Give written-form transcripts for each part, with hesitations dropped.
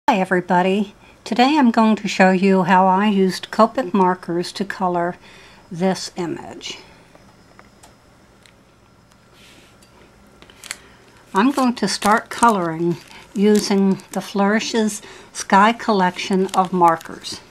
Hi everybody. Today I'm going to show you how I used Copic markers to color this image. I'm going to start coloring using the Flourishes Sky Collection of markers.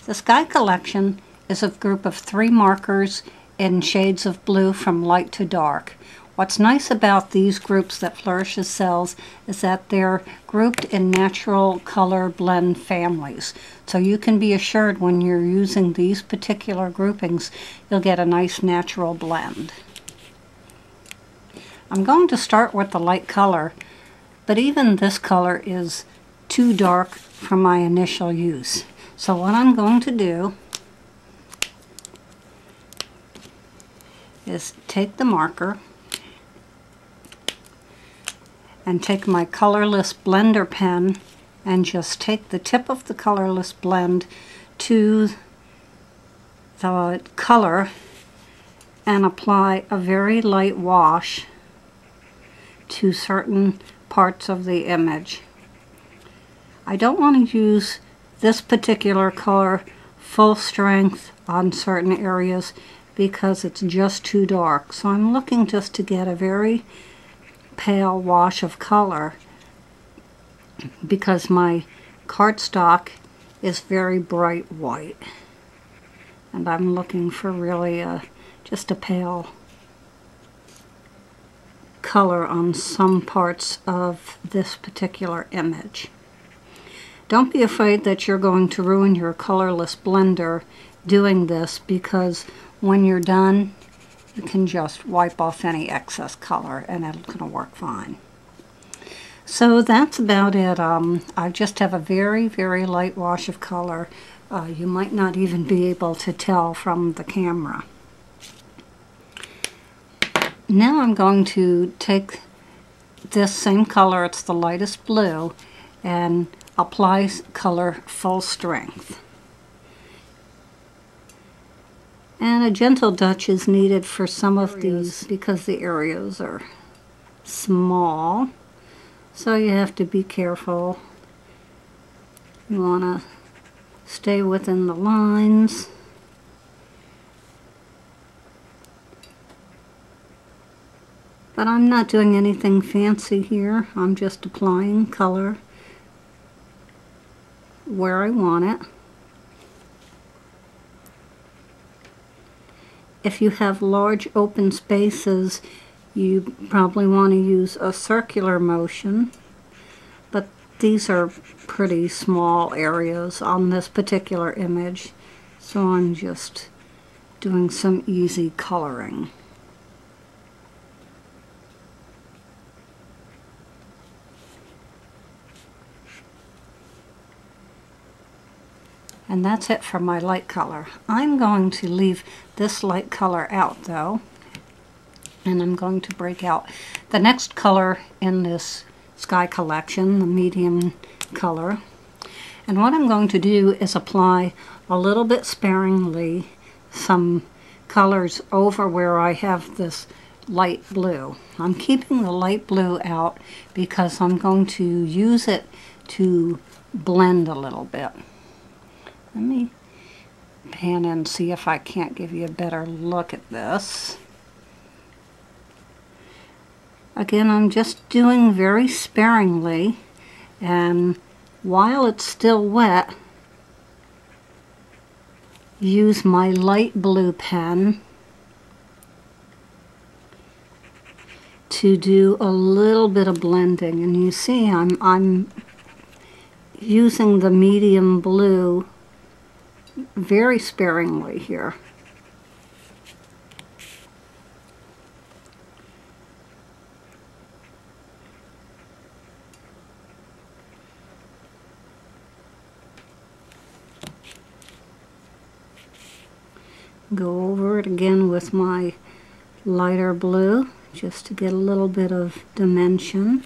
The Sky Collection is a group of 3 markers in shades of blue from light to dark. What's nice about these groups that Flourishes sells is that they're grouped in natural color blend families. So you can be assured when you're using these particular groupings, you'll get a nice natural blend. I'm going to start with the light color, but even this color is too dark for my initial use. So what I'm going to do is take the marker and take my colorless blender pen and just take the tip of the colorless blend to the color and apply a very light wash to certain parts of the image. I don't want to use this particular color full strength on certain areas because it's just too dark. So I'm looking just to get a very pale wash of color because my cardstock is very bright white and I'm looking for really just a pale color on some parts of this particular image. Don't be afraid that you're going to ruin your colorless blender doing this, because when you're done you can just wipe off any excess color and it's going to work fine. So that's about it. I just have a very, very light wash of color. You might not even be able to tell from the camera. Now I'm going to take this same color, it's the lightest blue, and apply color full strength. And a gentle touch is needed for some of these because the areas are small. So you have to be careful. You want to stay within the lines. But I'm not doing anything fancy here. I'm just applying color where I want it. If you have large open spaces, you probably want to use a circular motion, but these are pretty small areas on this particular image, so I'm just doing some easy coloring. And that's it for my light color. I'm going to leave this light color out though, and I'm going to break out the next color in this Sky Collection, the medium color. And what I'm going to do is apply a little bit sparingly some colors over where I have this light blue. I'm keeping the light blue out because I'm going to use it to blend a little bit. Let me pan and see if I can't give you a better look at this. Again, I'm just doing very sparingly, and while it's still wet, use my light blue pen to do a little bit of blending. And you see I'm using the medium blue very sparingly here. Go over it again with my lighter blue just to get a little bit of dimension.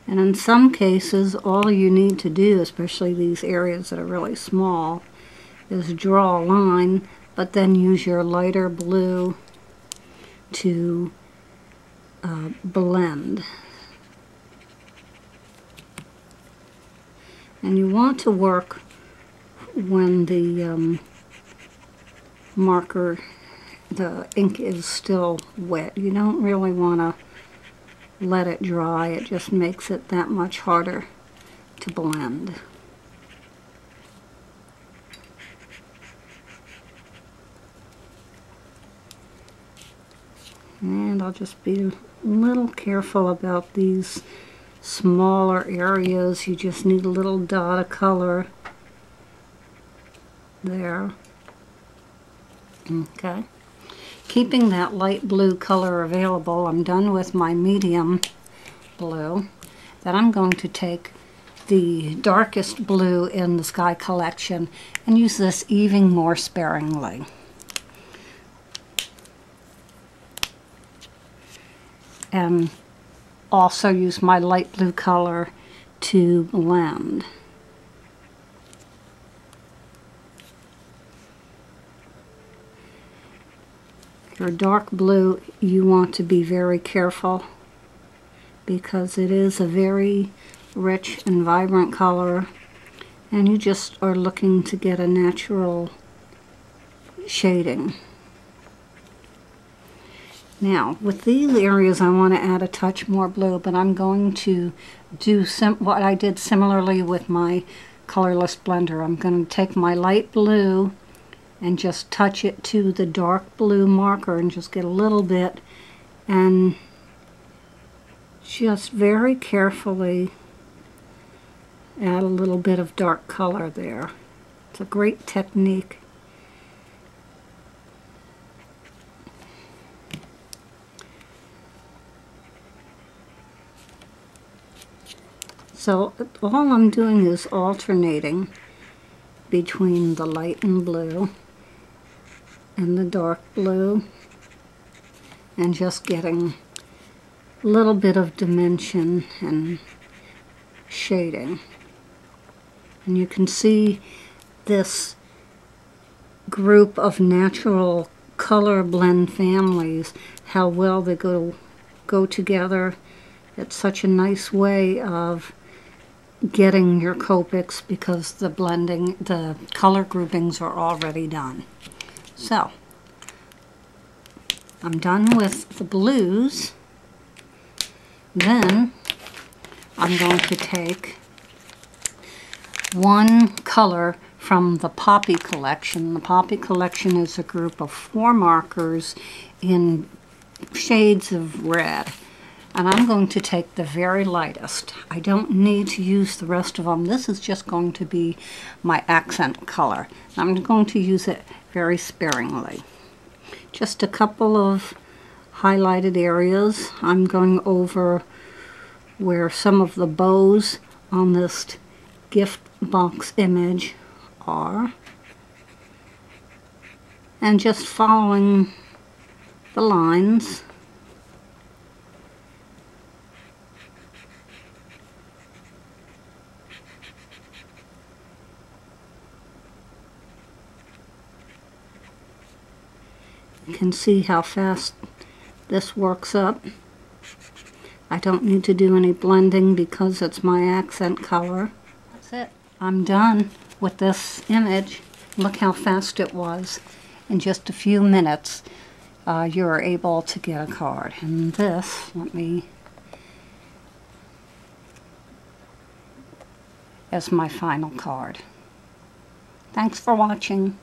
And in some cases, all you need to do, especially these areas that are really small, is draw a line, but then use your lighter blue to blend. And you want to work when the marker, the ink is still wet. You don't really want to let it dry. It just makes it that much harder to blend. And I'll just be a little careful about these smaller areas. You just need a little dot of color there. Okay. Keeping that light blue color available, I'm done with my medium blue. Then I'm going to take the darkest blue in the Sky Collection and use this even more sparingly. And also use my light blue color to blend. Your dark blue, you want to be very careful because it is a very rich and vibrant color, and you just are looking to get a natural shading. Now, with these areas, I want to add a touch more blue, but I'm going to do what I did similarly with my colorless blender. I'm going to take my light blue and just touch it to the dark blue marker and just get a little bit and just very carefully add a little bit of dark color there. It's a great technique. So all I'm doing is alternating between the light and blue and the dark blue and just getting a little bit of dimension and shading. And you can see this group of natural color blend families, how well they go together. It's such a nice way of getting your Copics because the blending, the color groupings are already done. So, I'm done with the blues. Then I'm going to take one color from the Poppy collection. The Poppy collection is a group of 4 markers in shades of red. And I'm going to take the very lightest. I don't need to use the rest of them. This is just going to be my accent color. I'm going to use it very sparingly. Just a couple of highlighted areas. I'm going over where some of the bows on this gift box image are. And just following the lines. You can see how fast this works up. I don't need to do any blending because it's my accent color. That's it. I'm done with this image. Look how fast it was. In just a few minutes, you're able to get a card. And this, let me, as my final card. Thanks for watching.